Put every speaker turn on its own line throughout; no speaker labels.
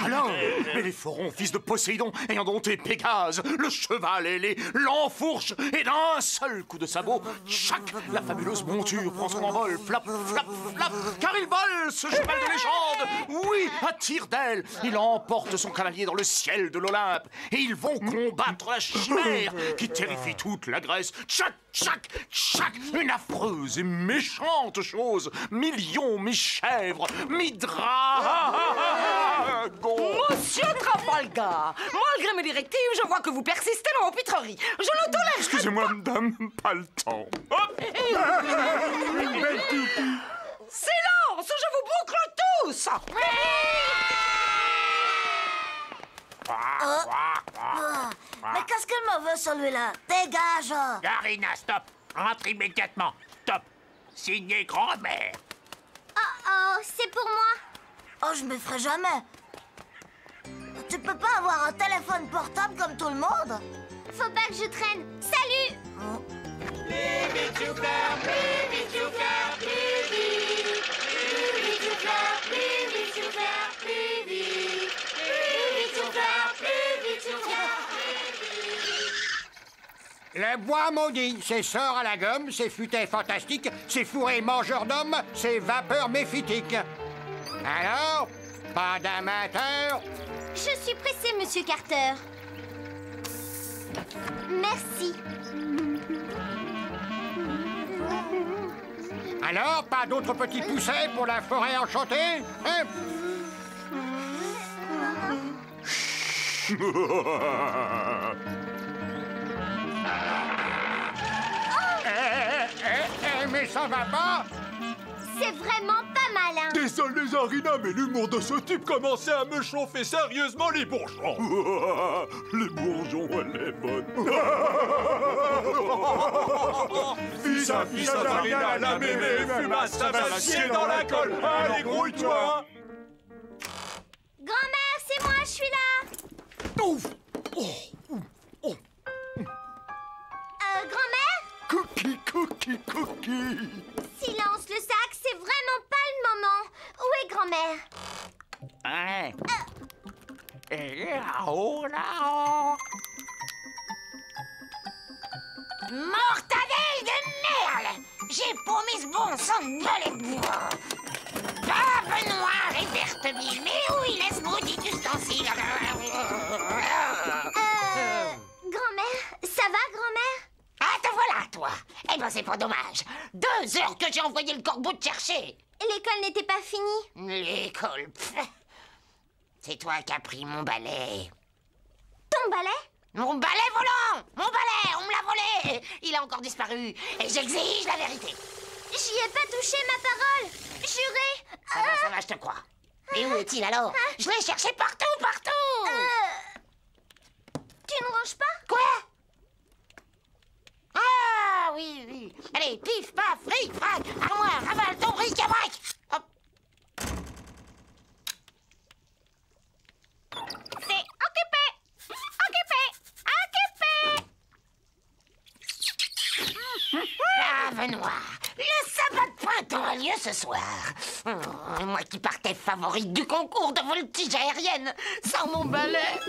Alors, Belléphon, fils de Poséidon, ayant dompté Pégase, le cheval ailé, l'enfourche, et d'un seul coup de sabot, chaque, la fabuleuse monture prend son envol, flap, flap, flap, car il vole, ce cheval de légende. Oui, à tire d'aile, il emporte son cavalier dans le ciel de l'Olympe, et ils vont combattre la chimère qui terrifie toute la Grèce. Tchac, tchac, tchac, une affreuse et méchante chose, mi-lion, mi-chèvre, mi-drap.
Monsieur Trafalgar, malgré mes directives, je vois que vous persistez dans vos pitreries. Je ne tolère...
Excusez-moi, madame, pas le temps.
Silence, je vous boucle tous.
Mais qu'est-ce qu'il me veut, celui-là? Dégage!
Garina, stop. Rentre immédiatement. Stop. Signé grand-mère.
Oh, c'est pour moi.
Oh, je me ferai jamais. Tu peux pas avoir un téléphone portable comme tout le monde?
Faut pas que je traîne. Salut!
Plus vite souffleur, plus vite souffleur, plus vite. Plus vite souffleur, plus vite souffleur, plus vite. Plus vite souffleur, plus vite souffleur, plus vite.
Le bois maudit, c'est sort à la gomme, c'est futé fantastique, c'est fourré mangeur d'hommes, c'est vapeur méphitique. Alors, pas d'amateur?
Je suis pressée, Monsieur Carter. Merci.
Alors, pas d'autres petits poussets pour la forêt enchantée, hein? Mais ça va pas?
C'est vraiment pas malin.
Désolé, Zarina, mais l'humour de ce type commençait à me chauffer sérieusement les bourgeons. Les bourgeons, elle est bonne. Fils à Zarina, la mémé, fumasse, ça va chier dans la colle. Allez, grouille-toi.
Grand-mère, c'est moi, je suis là.
Ouf!
Grand-mère?
Cookie, cookie, cookie!
Silence, le sac, c'est vraiment pas le moment. Où est grand-mère?
Hein? Là-haut, là-haut.
Mortadelle de merde! J'ai promis ce bon sang de balai. Barbe noire et verte bille, mais où il est ce maudit ustensile?
Grand-mère, ça va, grand-mère?
Ah, te voilà, toi! Eh ben, c'est pas dommage. 2 heures que j'ai envoyé le corbeau te chercher.
L'école n'était pas finie.
L'école, pff. C'est toi qui as pris mon balai.
Ton balai?
Mon balai volant! Mon balai, on me l'a volé! Il a encore disparu, et j'exige la vérité.
J'y ai pas touché, ma parole. Juré.
Ça va, je te crois. Mais où est-il alors? Je l'ai cherché partout, partout!
Tu ne ranges pas?
Quoi? Ah, oui, oui. Allez, pif, paf, fric, frac, armoire, ravale ton bric-à-brac. Hop.
C'est occupé.
Brave noir, le sabbat de printemps a lieu ce soir. Moi qui partais favorite du concours de voltige aérienne, sans mon balai.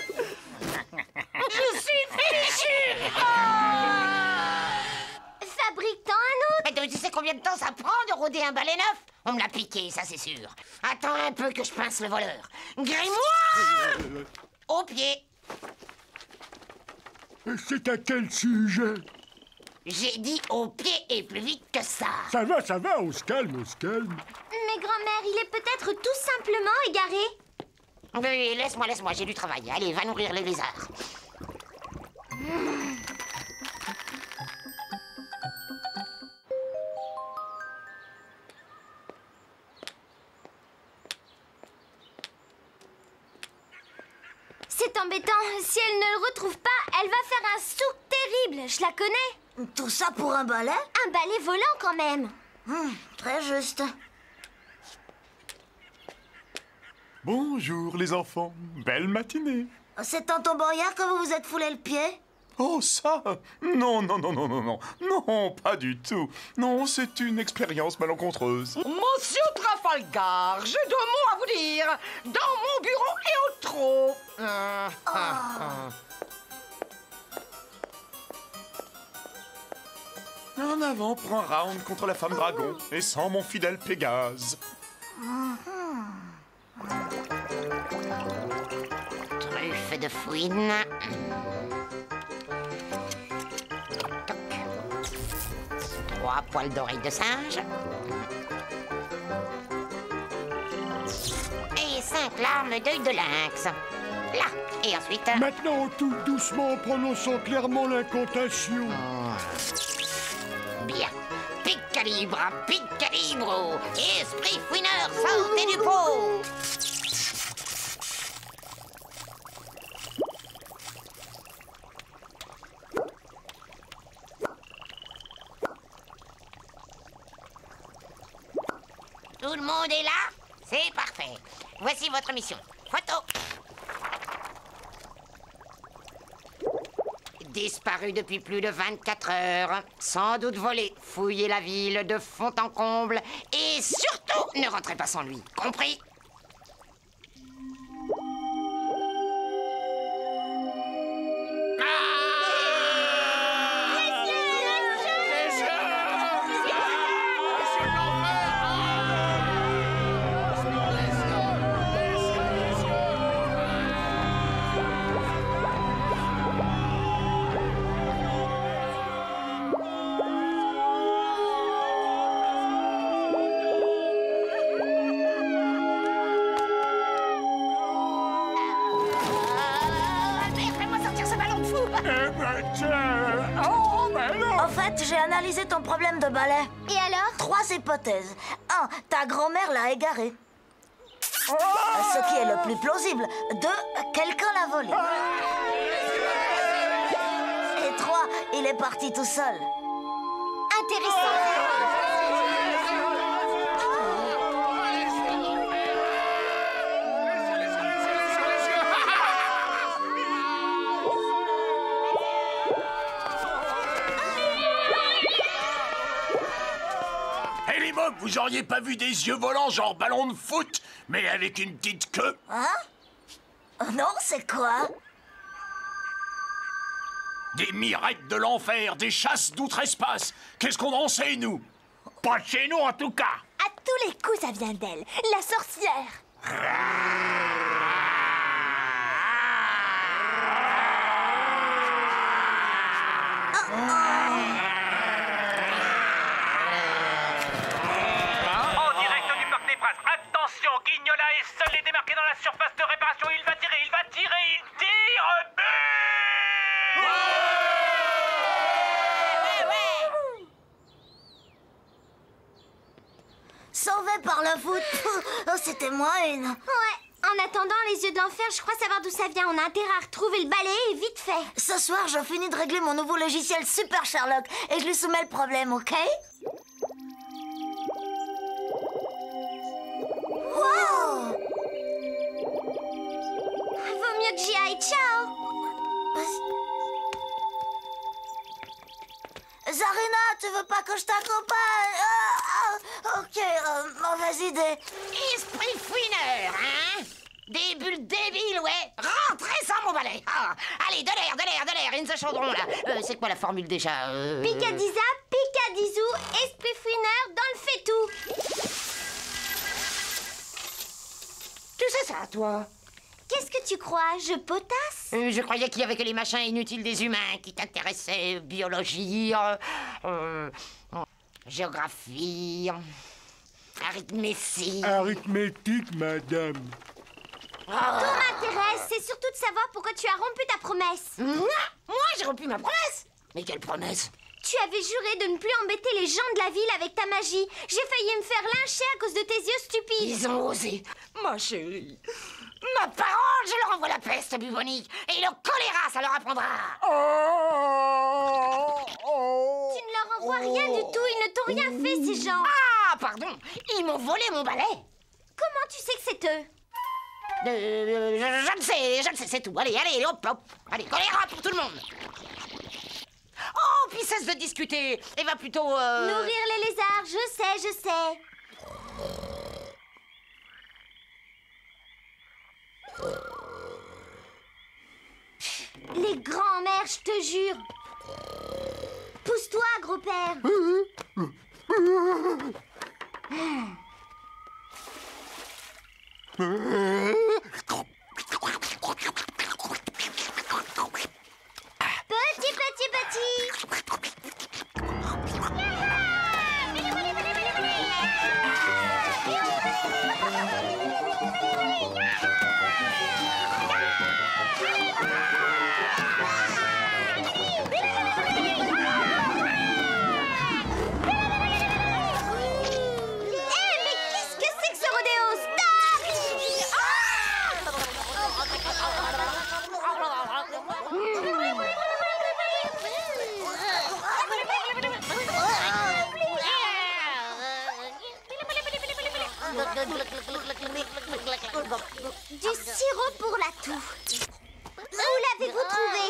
Je suis fichu.
Fabrique-t'en un autre.
Mais tu sais combien de temps ça prend de rôder un balai neuf? On me l'a piqué, ça c'est sûr. Attends un peu que je pince le voleur. Grimoire! Au pied.
C'est à quel sujet?
J'ai dit au pied et plus vite que ça.
Ça va, on se calme, on se calme.
Mais grand-mère, il est peut-être tout simplement égaré.
Oui, laisse-moi, j'ai du travail. Allez, va nourrir les lézards.
C'est embêtant. Si elle ne le retrouve pas, elle va faire un souk terrible. Je la connais.
Tout ça pour un balai?
Un balai volant quand même.
Très juste.
Bonjour les enfants, belle matinée.
C'est tonton Boyard que vous vous êtes foulé le pied?
Oh, ça? Non, non, non, non, non, non. Non, pas du tout. Non, c'est une expérience malencontreuse.
Monsieur Trafalgar, j'ai 2 mots à vous dire. Dans mon bureau et au trot.
En avant pour un round contre la femme dragon, et sans mon fidèle Pégase.
Truffe de fouine. Toc. 3 poils d'oreilles de singe. Et 5 larmes d'œil de lynx. Là. Et ensuite...
Maintenant, tout doucement, en prononçant clairement l'incantation.
Bien. Pic calibre, esprit fouineur, sortez du pot. Tout le monde est là? C'est parfait. Voici votre mission. Photo. Disparu depuis plus de 24 heures. Sans doute volé. Fouillez la ville de fond en comble. Et surtout, ne rentrez pas sans lui. Compris?
En fait, j'ai analysé ton problème de balai.
Et alors?
3 hypothèses. 1. Ta grand-mère l'a égaré. Ce qui est le plus plausible. 2. Quelqu'un l'a volé. Et 3. Il est parti tout seul.
Intéressant.
Hé les mômes, vous auriez pas vu des yeux volants genre ballon de foot, mais avec une petite queue?
Hein? Non, c'est quoi?
Des mirettes de l'enfer, des chasses d'outre-espace. Qu'est-ce qu'on en sait, nous?
Pas de chez nous, en tout cas.
À tous les coups, ça vient d'elle. La sorcière.
En direct du Parc des Princes. Attention, Guignola est seul et démarqué dans la surface de réparation. Il va tirer, il tire.
Sauvé par le foot. Oh, c'était moi une.
Ouais. En attendant, les yeux de l'enfer, je crois savoir d'où ça vient. On a intérêt à retrouver le balai et vite fait.
Ce soir, je finis de régler mon nouveau logiciel Super Sherlock et je lui soumets le problème, ok? Wow!
Vaut mieux que j'y aille. Ciao.
Zarina, tu veux pas que je t'accompagne? Ok, mauvaise idée.
Esprit fouineur, hein? Des bulles débiles, ouais. Rentrez sans mon balai. Allez, de l'air, in the chaudron, là. C'est quoi la formule déjà?
Picadisa, picadizou, esprit fouineur dans le fait-tout.
Tu sais ça, toi?
Qu'est-ce que tu crois? Je potasse?
Je croyais qu'il y avait que les machins inutiles des humains qui t'intéressaient. Biologie, géographie, arithmétique.
Arithmétique, madame.
Tout m'intéresse, c'est surtout de savoir pourquoi tu as rompu ta promesse.
Moi, j'ai rompu ma promesse. Mais quelle promesse?
Tu avais juré de ne plus embêter les gens de la ville avec ta magie. J'ai failli me faire lyncher à cause de tes yeux stupides.
Ils ont osé. Ma chérie. Ma parole, je leur envoie la peste bubonique. Et le choléra, ça leur apprendra.
Tu ne leur envoies rien du tout, ils ne t'ont rien fait, ces gens.
Ah, pardon. Ils m'ont volé mon balai.
Comment tu sais que c'est eux?
Je ne sais, c'est tout. Allez, hop. Allez, choléra pour tout le monde. puis cesse de discuter et va plutôt...
Nourrir les lézards, je sais, je sais. Les grands-mères, je te jure. Pousse-toi, gros-père. Du sirop pour la toux. Où l'avez-vous trouvé?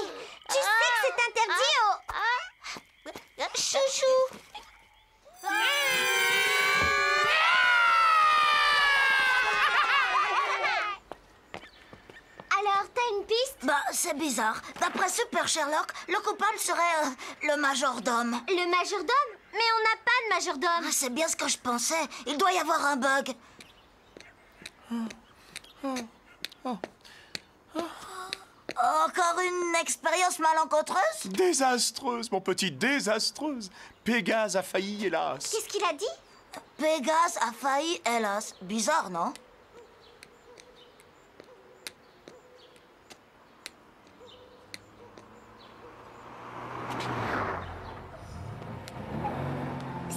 Tu sais que c'est interdit au... Chouchou. Alors, t'as une piste?
Bah, c'est bizarre. D'après Super Sherlock, le coupable serait le majordome.
Le majordome? Mais on n'a pas de majordome.
Ah, c'est bien ce que je pensais. Il doit y avoir un bug. Encore une expérience malencontreuse?
Désastreuse, mon petit, désastreuse. Pégase a failli, hélas.
Qu'est-ce qu'il a dit?
Pégase a failli, hélas. Bizarre, non?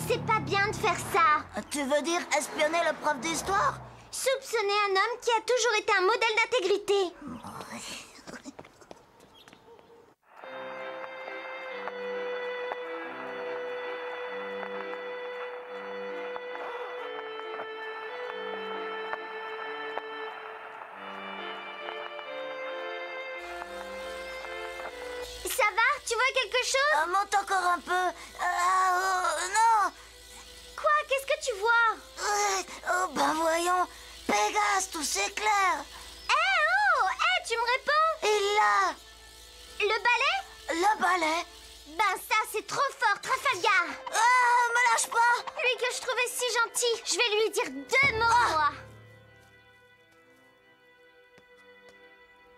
C'est pas bien de faire ça.
Tu veux dire espionner le prof d'histoire?
Soupçonner un homme qui a toujours été un modèle d'intégrité. Ça va? Tu vois quelque chose?
Monte encore un peu. Non.
Quoi? Qu'est-ce que tu vois?
Oh, ben voyons. Pégase, tout s'éclaire.
Tu me réponds?
Et là,
Le balai?
le balai.
Ben ça, c'est trop fort, Trafalgar.
Me lâche pas.
Lui que je trouvais si gentil, je vais lui dire 2 mots, moi.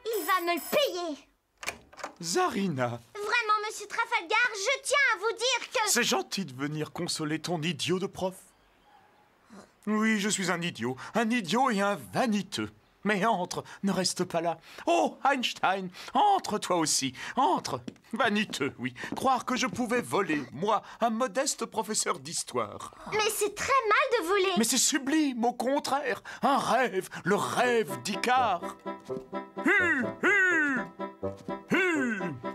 Il va me le payer.
Zarina,
Vraiment, monsieur Trafalgar, je tiens à vous dire que...
c'est gentil de venir consoler ton idiot de prof. Oui, je suis un idiot et un vaniteux. Mais entre, ne reste pas là. Oh, Einstein, entre toi aussi, entre. Vaniteux, oui. Croire que je pouvais voler, moi, un modeste professeur d'histoire.
Mais c'est très mal de voler.
Mais c'est sublime, au contraire. Un rêve, le rêve d'Icare.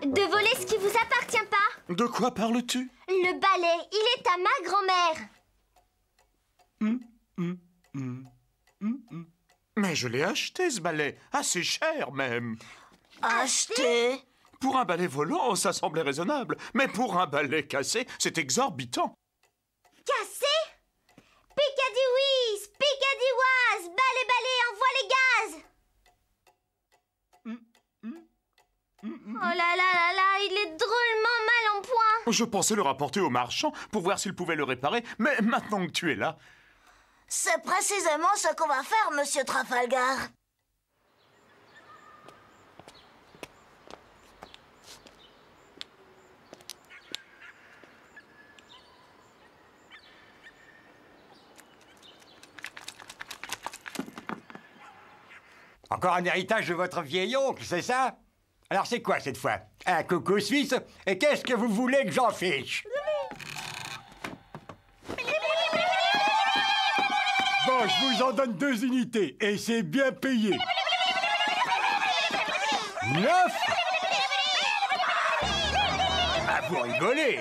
De voler ce qui vous appartient pas.
De quoi parles-tu?
Le balai, il est à ma grand-mère.
Mais je l'ai acheté, ce balai. Assez cher, même.
Acheter?
Pour un balai volant, ça semblait raisonnable. Mais pour un balai cassé, c'est exorbitant.
Cassé? Picadie whiz, Picadie was, balai balai, envoie les gaz. Oh là là là là, il est drôlement mal en point.
Je pensais le rapporter au marchand pour voir s'il pouvait le réparer, mais maintenant que tu es là...
C'est précisément ce qu'on va faire, monsieur Trafalgar.
Encore un héritage de votre vieil oncle, c'est ça? Alors c'est quoi cette fois? Un coucou suisse? Et qu'est-ce que vous voulez que j'en fiche?
Bon, je vous en donne 2 unités, et c'est bien payé.
9? Ah, vous rigolez!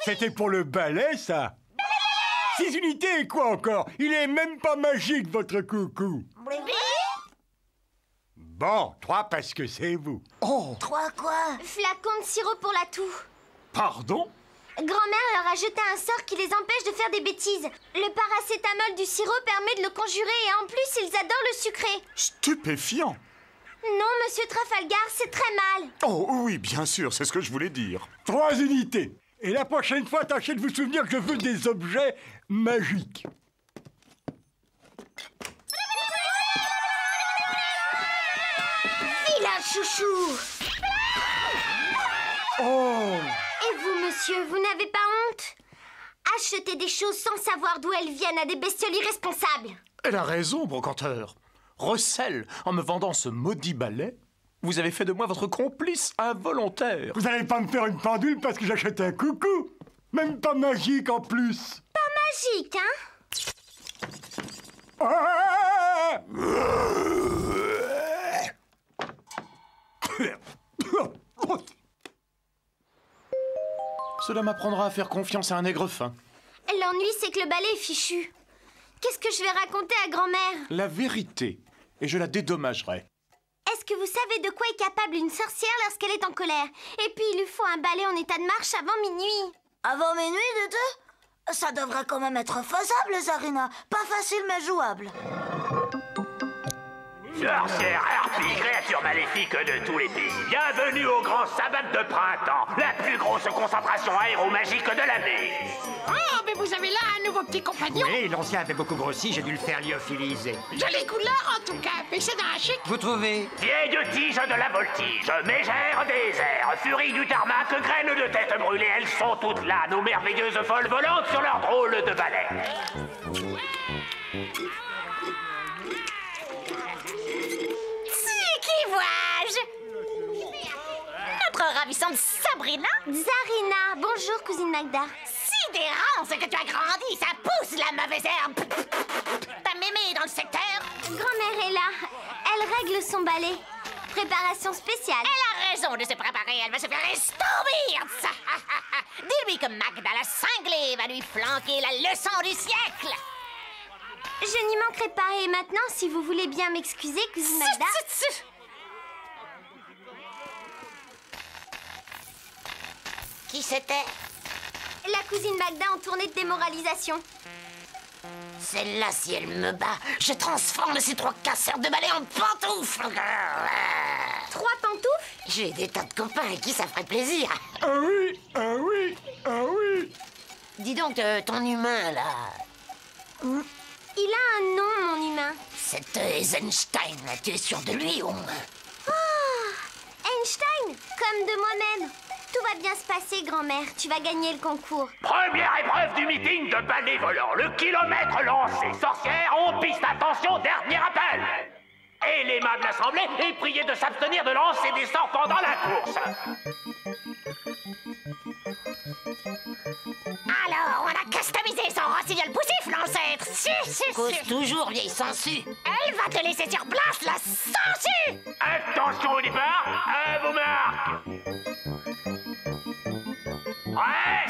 C'était pour le balai, ça. 6 unités et quoi encore? Il est même pas magique, votre coucou.
Bon, 3 parce que c'est vous.
Oh,
3 quoi?
Flacon de sirop pour la toux.
pardon?
Grand-mère leur a jeté un sort qui les empêche de faire des bêtises. Le paracétamol du sirop permet de le conjurer et en plus, ils adorent le sucré.
Stupéfiant.
Non, monsieur Trafalgar, c'est très mal.
Oh oui, bien sûr, c'est ce que je voulais dire.
3 unités. Et la prochaine fois, tâchez de vous souvenir que je veux des objets magiques.
Vilain chouchou!
Oh!
Et vous, monsieur, vous n'avez pas honte? Acheter des choses sans savoir d'où elles viennent à des bestioles irresponsables.
Elle a raison, brocanteur. Recel, en me vendant ce maudit balai, vous avez fait de moi votre complice involontaire.
Vous allez pas me faire une pendule parce que j'achète un coucou? Même pas magique en plus.
Pas magique, hein?
Ah!
Cela m'apprendra à faire confiance à un nègre fin.
L'ennui, c'est que le balai est fichu. Qu'est-ce que je vais raconter à grand-mère?
La vérité, et je la dédommagerai.
Est-ce que vous savez de quoi est capable une sorcière lorsqu'elle est en colère? Et puis, il lui faut un balai en état de marche avant minuit.
Avant minuit, Dédé? Ça devrait quand même être faisable, Zarina. Pas facile, mais jouable.
Sorcière, harpie, créature maléfique de tous les pays, bienvenue au grand sabbat de printemps, la plus grosse concentration aéromagique de l'année.
Oh, mais vous avez là un nouveau petit compagnon.
Oui, l'ancien avait beaucoup grossi, j'ai dû le faire lyophiliser.
Jolie couleur, en tout cas, mais c'est d'un chic.
Vous trouvez?
Vieille tige de la voltige, mégère des airs, furie du tarmac, graines de tête brûlée, elles sont toutes là, nos merveilleuses folles volantes sur leur drôle de balai.
Qui vois-je? Notre ravissante Sabrina? Zarina. Bonjour, cousine Magda.
Sidérant, c'est que tu as grandi, ça pousse la mauvaise herbe. T'as mémé dans le secteur?
Grand-mère est là. Elle règle son balai. Préparation spéciale.
Elle a raison de se préparer, elle va se faire estourbir de ça. Dis-lui que Magda la cinglée va lui flanquer la leçon du siècle.
Je n'y manquerai pas. Et maintenant, si vous voulez bien m'excuser, cousine Magda.
Qui c'était?
La cousine Magda en tournée de démoralisation.
Celle-là, si elle me bat, je transforme ces 3 casseurs de balai en pantoufles.
3 pantoufles?
J'ai des tas de copains à qui ça ferait plaisir.
Ah oui, ah oui, ah oui.
Dis donc, ton humain, là...
Il a un nom, mon humain.
Cet Eisenstein, tu es sûr de lui, au moins?
Oh, Einstein, comme de moi-même. Tout va bien se passer, grand-mère. Tu vas gagner le concours.
Première épreuve du meeting de balai volant, le kilomètre lancé. Sorcière, on piste, attention, dernier appel. Et l'aimable assemblée est priée de s'abstenir de lancer des sorts pendant la course.
Alors, on a customisé son rossignol poussif, l'ancêtre. Si. Cause toujours, vieille sangsue. Elle va te laisser sur place, la sangsue.
Attention au départ, à vos marques. Ouais.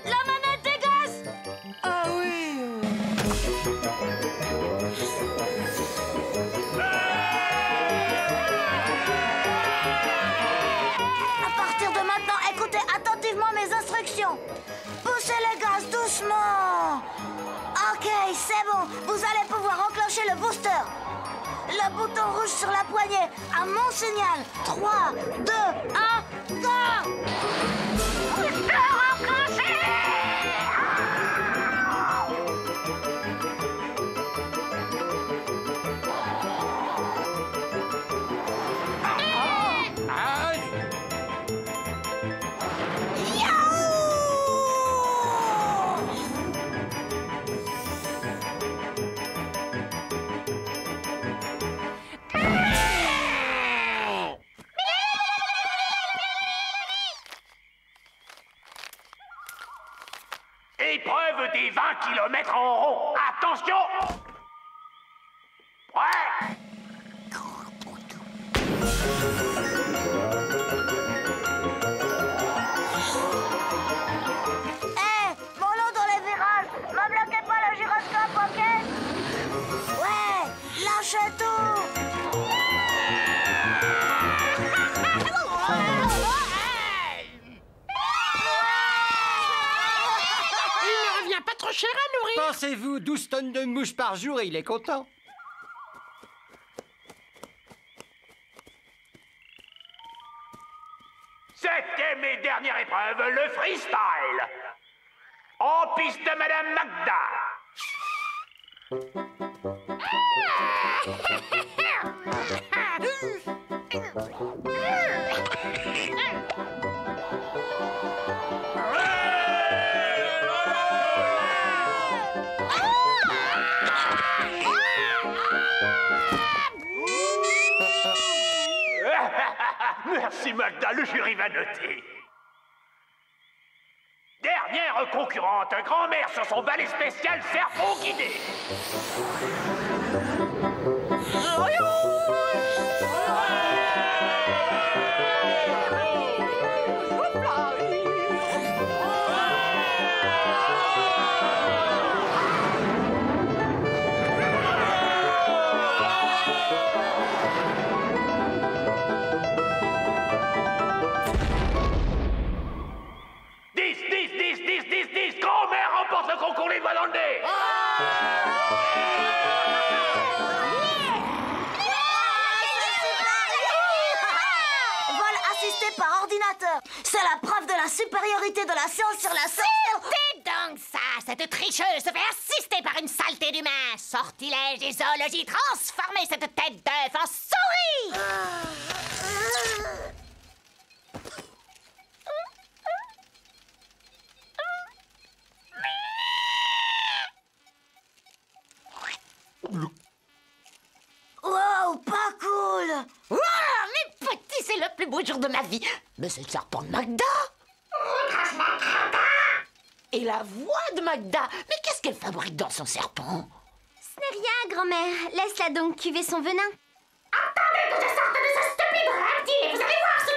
La manette des gosses.
Ah oui.
À partir de maintenant, écoutez attentivement mes instructions. Poussez les gaz doucement. Ok, c'est bon. Vous allez pouvoir enclencher le booster. Le bouton rouge sur la poignée. À mon signal. 3, 2, 1, go!
Booster enclenché.
Épreuve des 20 km en rond. Attention. Ouais.
Pensez-vous 12 tonnes de mouches par jour et il est content.
7e et dernière épreuve, le freestyle. En piste de Madame Magda. Merci Magda, le jury va noter. Dernière concurrente, grand-mère sur son balai spécial serpent guidé. Grand-mère remporte le concours les doigts dans le nez.
Vol assisté par ordinateur. C'est la preuve de la supériorité de la science sur la science.
C'était donc ça, cette tricheuse se fait assister par une saleté d'humain. Sortilège et zoologie, transformer cette tête d'œuf en souris.
Wow, pas cool.
Wow, mes petits, c'est le plus beau jour de ma vie. Mais c'est le serpent de Magda. Et la voix de Magda. Mais qu'est-ce qu'elle fabrique dans son serpent?
Ce n'est rien, grand-mère. Laisse-la donc cuver son venin.
Attendez que je sorte de ce stupide reptile. Vous allez voir ce